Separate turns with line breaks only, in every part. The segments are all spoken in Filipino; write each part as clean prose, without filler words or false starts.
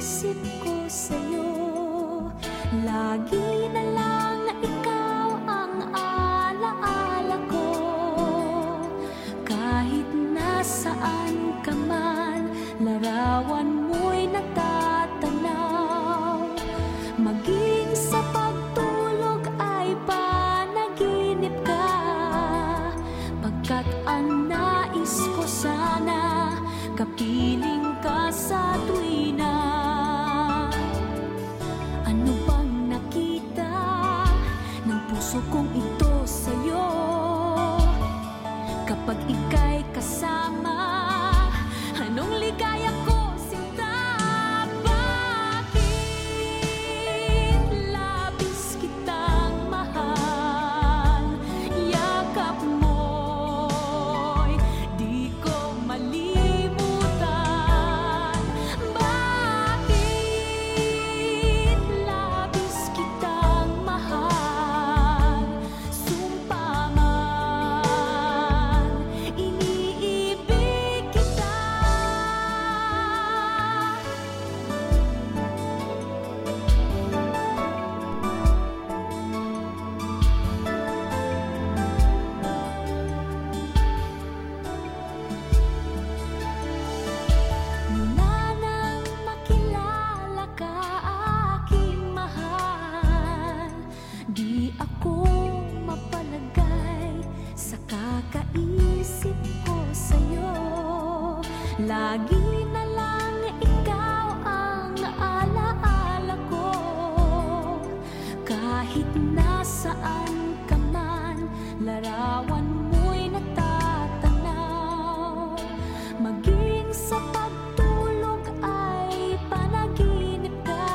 Isip ko sa'yo, lagi na lang ikaw ang alaala ko. Kahit nasaan ka man, larawan mo'y natatanaw. Maging sa pagtulog ay panaginip ka, pagkat ang nais ko sana kapiling ka sa tuwina. Ano bang nakita ng puso kong ito sa'yo? Kapag ika'y kasama, anong ligaya ko, sinta? Bakit labis kitang mahal? Yakap mo'y di ko malimutan. Bakit labis kitang mahal? Sumpa man, iniibig kita. Mula nang makilala ka, aking mahal, di ako mapalagay sa kakaisip ko sa'yo. Lagi na lang ikaw ang alaala ko. Kahit nasaan ka man, larawan mo'y natatanaw. Maging sa pagtulog ay panaginip ka,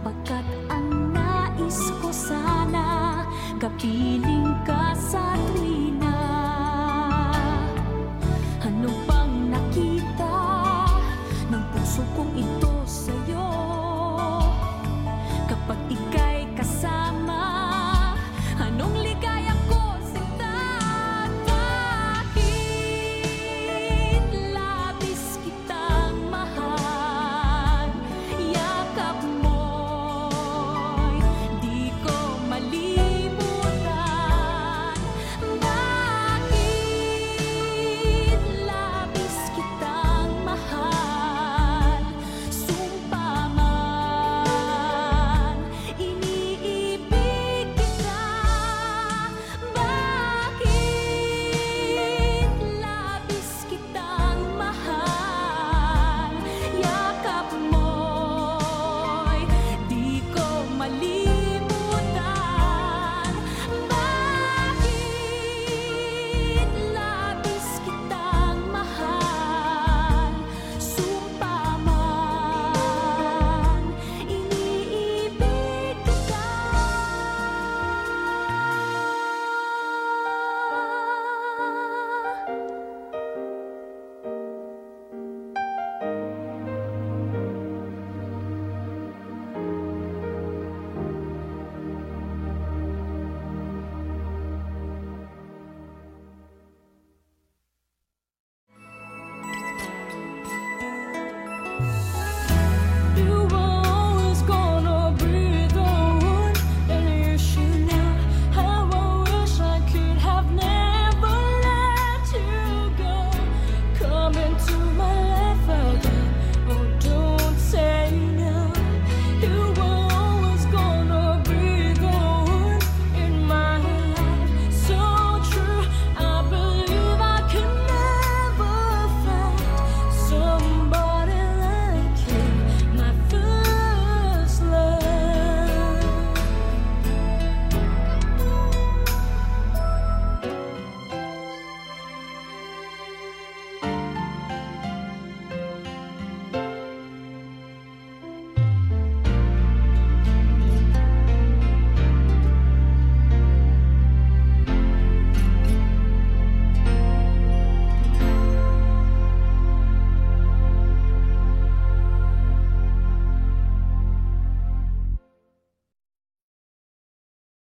pagkat ang nais ko sana kapiling